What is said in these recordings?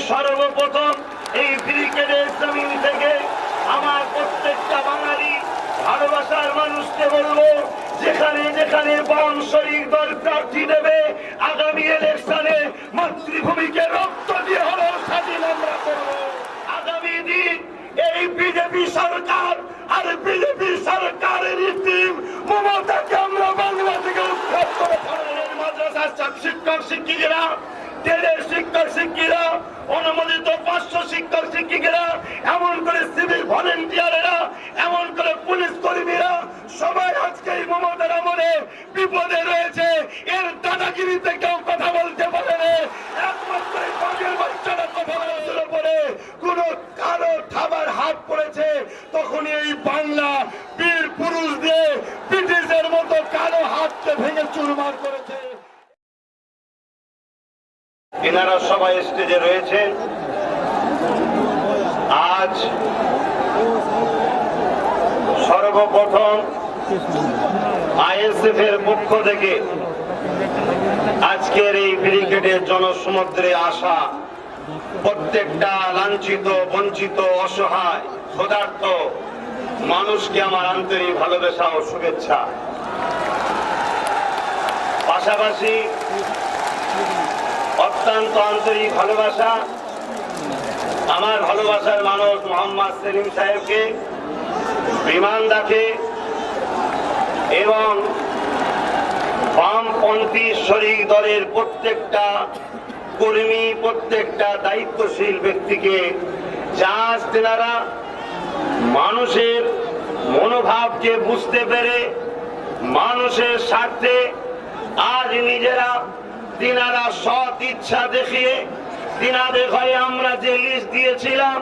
সর্বপ্রথম এই ব্রিগেডের জমিন থেকে আমার প্রত্যেকটা বাঙালি ভালোবাসার মানুষকে বলবো, যেখানে যেখানে বাম শরিক দল প্রার্থী দেবে, আগামী ইলেকশনে মাতৃভূমিকে রক্ত দিয়ে হলেও স্বাধীন আমরা করবো। আগামী দিন এই বিজেপি সরকার আর বিজেপি সরকারের টিম মমতাকে আমরা বাংলা থেকে উৎখাত করে মাদ্রাসার শিক্ষক শিক্ষিকারা, ট্রেনের শিক্ষক শিক্ষিকা, অনুমোদিত 500 শিক্ষক শিক্ষিকারা, এমন করে সিভিল ভলেন্টিয়ারেরা, এমন করে পুলিশ কর্মীরা সবাই আজকে এই মমতার আমলে বিপদে রয়েছে। এর দাদাগিরিতে কেউ কথা বলতে পারে না, একমাত্র বাঘের বাচ্চারা কথা বলার উপরে কোন কারো থাবার হাত পড়েছে, তখনই এই বাংলা বীর পুরুষ দিয়ে ব্রিটিশের মতো কালো হাতকে ভেঙে চুরমার করেছে। এনারা সবাই স্টেজে রয়েছেন। আজ সর্বপ্রথম আইএসএফ এর পক্ষ থেকে আজকের এই ব্রিগেডের জনসমুদ্রে আসা প্রত্যেকটা লাঞ্ছিত, বঞ্চিত, অসহায়, ক্ষুধার্ত মানুষকে আমার আন্তরিক ভালোবাসা ও শুভেচ্ছা। পাশাপাশি অত্যন্ত আন্তরিক ভালোবাসা আমার ভালোবাসার মানুষ মোহাম্মদ সেলিম সাহেবকে, বিমানদাকে এবং বামপন্থী শরিক দলের প্রত্যেকটা কর্মী, প্রত্যেকটা দায়িত্বশীল ব্যক্তিকে, যা তেনারা মানুষের মনোভাবকে বুঝতে পেরে মানুষের স্বার্থে আজ নিজেরা তিনারা সৎ ইচ্ছা দেখিয়ে তিনাদের ঘরে আমরা যে লিস্ট দিয়েছিলাম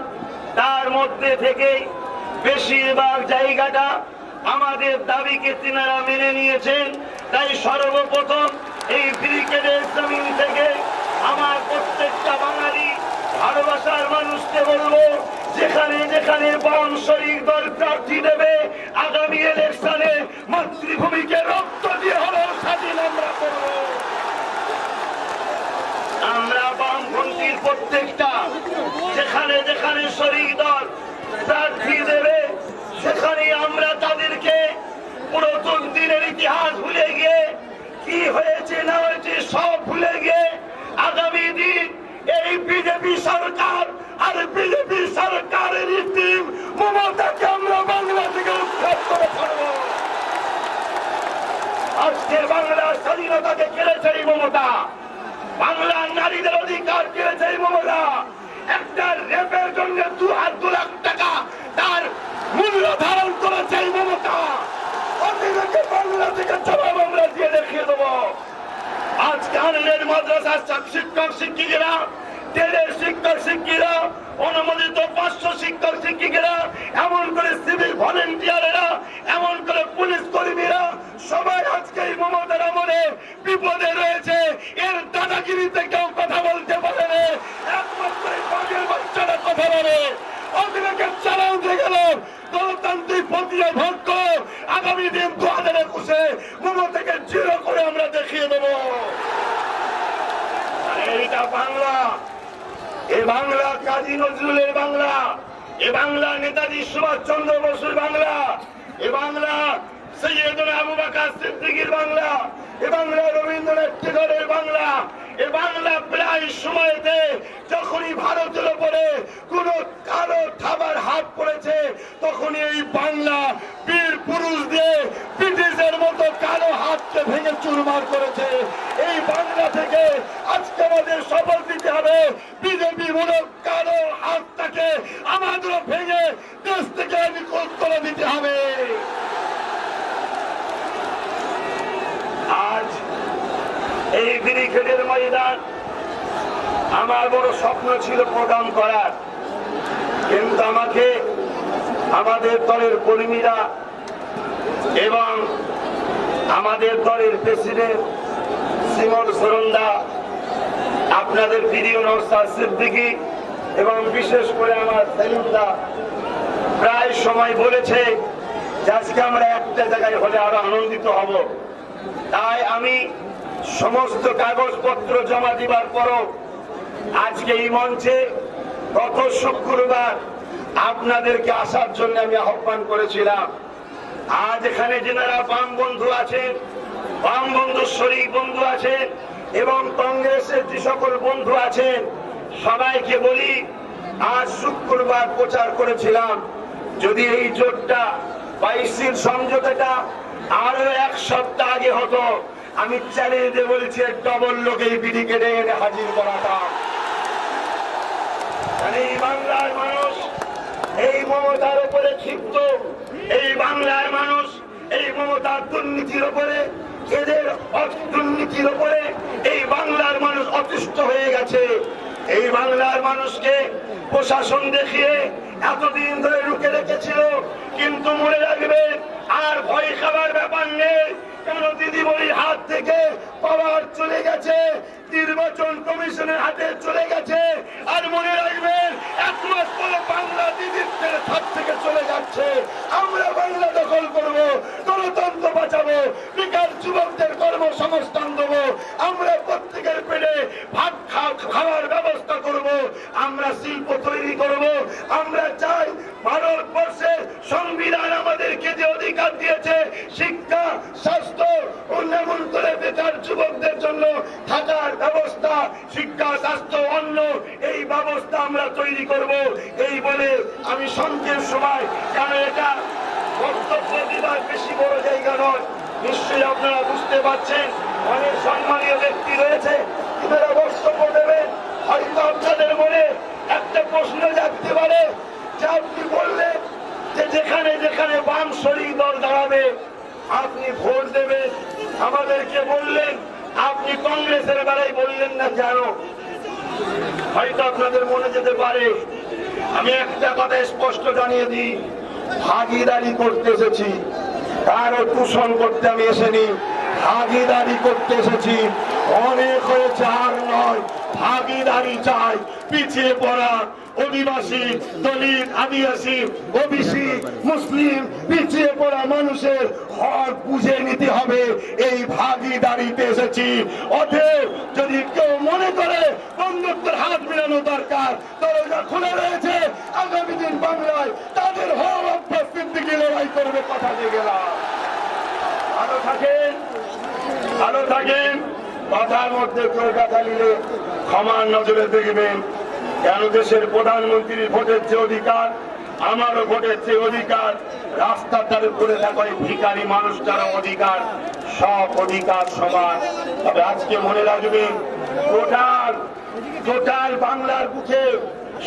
তার মধ্যে থেকে বেশিরভাগ জায়গাটা আমাদের দাবিকে তিনারা মেনে নিয়েছেন। তাই সর্বপ্রথম এই ব্রিগেডের জমিন থেকে আমার প্রত্যেকটা বাঙালি ভালোবাসার মানুষকে বলবো, যেখানে যেখানে বাম শরিক দল প্রার্থী দেবে, আগামী ইলেকশনে মাতৃভূমিকে রক্ত দিয়ে হলেও স্বাধীন আমরা করবো। আমরা বামপন্থীর প্রত্যেকটা যেখানে যেখানে শরিক দল প্রার্থী দেবে, সেখানে আমরা তাদেরকে পুরাতন দিনের ইতিহাস ভুলে গিয়ে, কি হয়েছে না হয়েছে সব ভুলে গিয়ে, আগামী দিন এই বিজেপি সরকার আর বিজেপি সরকারের টিম মমতাকে আমরা বাংলা থেকে উৎখাত করে ছাড়বো। আজকে বাংলার স্বাধীনতাকে কেড়েছে এই মমতা, বাংলার নারীদের অধিকার কেড়েছে এই মমতা। একটা রেপের জন্য 2 লাখ টাকা তার মূল্য ধারণ করেছে এই মমতা। অতিরিক্ত বাংলা থেকে জবাব আমরা দিয়ে দেখিয়ে দেবো। আজ কানের মাদ্রাসার শিক্ষক শিক্ষিকারা, ট্রেনের শিক্ষক শিক্ষিকা, অনুমোদিত 500 শিক্ষক শিক্ষিকারা, এমন করে সিভিল ভলেন্টিয়ারেরা, এমন করে পুলিশ কর্মীরা সবাই আজকে এই মমতার আমলে বিপদে রয়েছে। এর দাদাগিরিতে কেউ কথা বলতে পারে না, একমাত্র বাঘের বাচ্চারা কথা বলে। অতিরিক্ত চ্যালেঞ্জ হয়ে গেল গণতান্ত্রিক প্রক্রিয়া ভঙ্গ। আগামী দিন 2021-এ মমতাকে জিরো করে আমরা দেখিয়ে দেব। এইটা বাংলা, এ বাংলা কাজী নজরুলের বাংলা, এ বাংলা নেতাজি সুভাষ চন্দ্র বসুর বাংলা, এ বাংলা সৈয়দনা আবু বকর সিদ্দিকীর বাংলা, এ বাংলা রবীন্দ্রনাথ ঠাকুরের বাংলা। এ বাংলা প্রায় সময়তে যখনই ভারতের উপরে কোন কারো থাবার হাত পড়েছে, তখনই এই বাংলা বীর পুরুষ দিয়ে ব্রিটিশের মতো কালো হাতকে ভেঙে চুরমার করেছে। এই বাংলা থেকে আজকে আমাদের শপথ দিতে হবে, বিজেপি মূলক কালো হাতটাকে আমাদের ভেঙে দেশ থেকে নিখোঁজ করে দিতে হবে। আজ এই ব্রিগেডের ময়দান আমার বড় স্বপ্ন ছিল প্রোগ্রাম করার, কিন্তু আমাকে আমাদের দলের কর্মীরা এবং আমাদের দলের প্রেসিডেন্ট সিমন সরন্দা, আপনাদের প্রিয় নওশাদ সিদ্দিকী এবং বিশেষ করে আমার সেলিমদা প্রায় সময় বলেছে যে আজকে আমরা একটা জায়গায় হলে আরো আনন্দিত হব। তাই আমি সমস্ত কাগজপত্র জমা দিবার পরও আজকে এই মঞ্চে গত শুক্রবার আপনাদেরকে আসার জন্য আমি আহ্বান করেছিলাম। আজ এখানে যারা বাম বন্ধু আছেন, বাম বন্ধু শরীফ বন্ধু আছেন এবং কংগ্রেসের যে সকল বন্ধু আছেন, সবাইকে বলি, আজ শুক্রবার প্রচার করেছিলাম, যদি এই জোটটা বা ইসির সমঝোতাটা আরো এক সপ্তাহ আগে হতো, আমি চ্যালেঞ্জ দিয়ে বলছি ডবল লোক এই বিধি কেটে এনে হাজির করাটা। এই বাংলার মানুষ এই মমতার উপরে ক্ষিপ্ত, এই বাংলার মানুষ এই মমতার দুর্নীতির উপরে, এদের দুর্নীতির উপরে এই বাংলার মানুষ অতিষ্ঠ হয়ে গেছে। এই বাংলার মানুষকে প্রশাসন দেখিয়ে এতদিন ধরে রুখে রেখেছিল, কিন্তু মনে রাখবেন আর ভয় খাবার ব্যাপার নেই। কেন দিদিমণির হাত থেকে পাওয়ার চলে গেছে, নির্বাচন কমিশনের হাতে চলে গেছে। আর মনে রাখবেন 1 মাস পরে বাংলা দিদির হাত থেকে চলে যাচ্ছে। আমরা বাংলা দখল করবো, গণতন্ত্র বাঁচাবো, বেকার যুবকদের কর্মসংস্থান দেবো, আমরা প্রত্যেকের পেটে ভাত খাওয়ার ব্যবস্থা করব, আমরা শিল্প তৈরি করব। আমরা চাই ভারতবর্ষের সংবিধান আমাদেরকে যে অধিকার দিয়েছে, শিক্ষা, স্বাস্থ্য, উন্নয়ন করে বেকার যুবকদের জন্য থাকার ব্যবস্থা, শিক্ষা, স্বাস্থ্য, অন্ন, এই ব্যবস্থা আমরা তৈরি করব। এই বলে আমি সংক্ষেপ সময়, কারণ এটা বক্তব্য দিবার বেশি বড় জায়গা নয়, নিশ্চয়ই আপনারা বুঝতে পারছেন অনেক সম্মানীয় ব্যক্তি রয়েছে, তারা বক্তব্য দেবেন। হয়তো আপনাদের মনে একটা প্রশ্ন জাগতে পারে যে আপনি বললেন যে যেখানে যেখানে বাম শরিক দল দাঁড়াবে আপনি ভোট দেবেন, আমাদেরকে বললেন আপনি কংগ্রেসের বেলায় বললেন না কেন? হয়তো আপনাদের মনে যেতে পারে। আমি একটা কথা স্পষ্ট জানিয়ে দিই, ভাগিদারি করতে এসেছি, কারো দূষণ করতে আমি এসেনি, ভাগিদারি করতে এসেছি। অনেক হয়েছে, আর নয়, ভাগিদারি চাই। পিছিয়ে পড়া আদিবাসী, দলিত, আদিবাসী, ওবিসি, মুসলিম, পিছিয়ে পড়া মানুষের হক বুঝে নিতে হবে, এই ভাগিদারিতে এসেছি। অতএব যদি কেউ মনে করে বন্ধুত্বের হাত মিলানো দরকার, দরজা খোলা রয়েছে। আগামী দিন বাংলায় তাদের হক অভ্যস্তির দিকে লড়াই করবে, কথা দিয়ে গেলাম। ভালো থাকেন, ভালো থাকেন। কথার মধ্যে কেউ কথা নিলে ক্ষমার নজরে দেখবেন। কেন দেশের প্রধানমন্ত্রীর ভোটের যে অধিকার, আমারও ভোটের যে অধিকার, রাস্তাটার উপরে থাকা ভিখারি মানুষটারও অধিকার, সব অধিকার সমান। তবে আজকে মনে রাখবেন, টোটাল বাংলার বুকে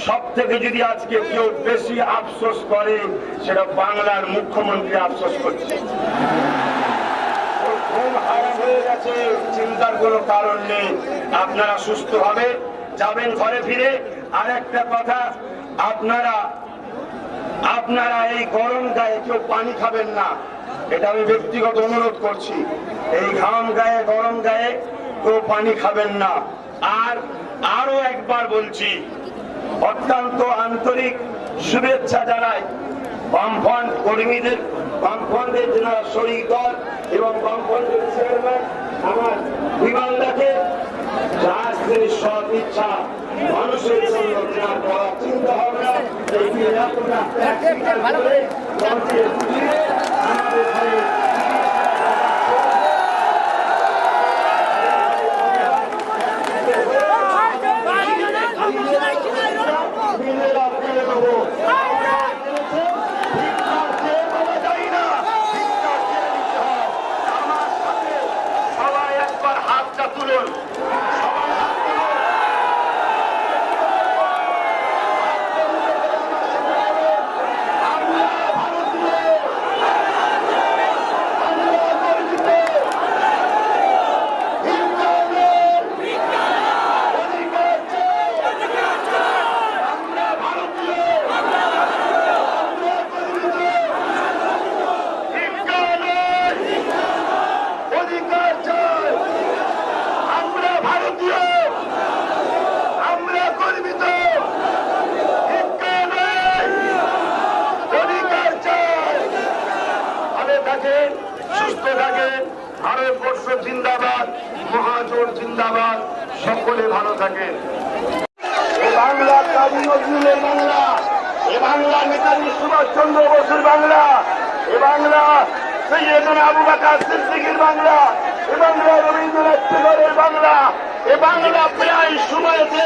সব থেকে যদি আজকে কেউ বেশি আফসোস করে, সেটা বাংলার মুখ্যমন্ত্রী আফসোস করছে। ঘুম হারাম হয়ে গেছে, চিন্তার কোনো কারণ নেই। আপনারা সুস্থভাবে যাবেন ঘরে ফিরে। আর একটা কথা, আপনারা এই গরম গায়ে কেউ পানি খাবেন না, এটা আমি ব্যক্তিগত অনুরোধ করছি। এই ঘাম গায়ে, গরম গায়ে কেউ পানি খাবেন না। আর আরো একবার বলছি, অত্যন্ত আন্তরিক শুভেচ্ছা জানাই বামফ্রন্ট কর্মীদের, বামফ্রন্টের যারা শরিক দল এবং বামফ্রন্টের চেয়ারম্যান আমার বিমানদাকে, যার তিনি সৎ ইচ্ছা মানুষের জন্য যার করার চিন্তা ভাবনা, সবাই একবার হাতটা তুলুন। সুস্থ থাকেন। ভারতবর্ষ জিন্দাবাদ, মহাজোট জিন্দাবাদ, সকলে ভালো থাকেন। কাজী নজরুলের বাংলা, এ বাংলা নেতাজি সুভাষ চন্দ্র বসুর বাংলা, এ বাংলা সৈয়দনা আবু বকর সিদ্দিকের বাংলা, এ বাংলা রবীন্দ্রনাথ ঠাকুরের বাংলা। এ বাংলা প্রায় সময়তে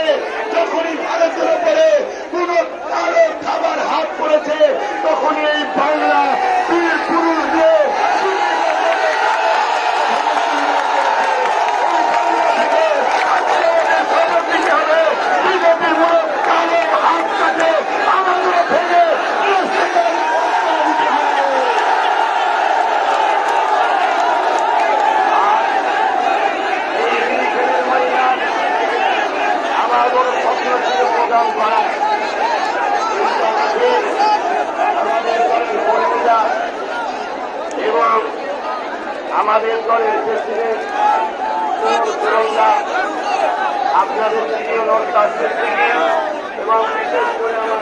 যখনই ভারতের উপরে কোন কালো খাবার হাত পড়েছে তখনই এই বাংলা বীর পুরুষ দিয়ে এবং আমাদের দলের প্রেসিডেন্ট আপনাদের থেকে কাছের থেকে এবং বিশেষ করে আমার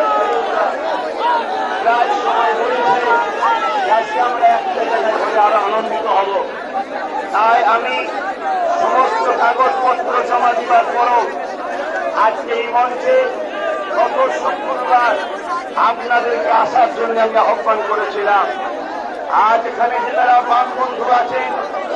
প্রায় সময় বলেছে আজকে আমরা একটা জায়গায় হলে আরো আনন্দিত হব। তাই আমি সমস্ত কাগজপত্র জমা দিবার পরও আজকে এই মঞ্চে গত শুক্রবার আপনাদেরকে আসার জন্য আমি আহ্বান করেছিলাম। আজ এখানে যারা বাম বন্ধু আছেন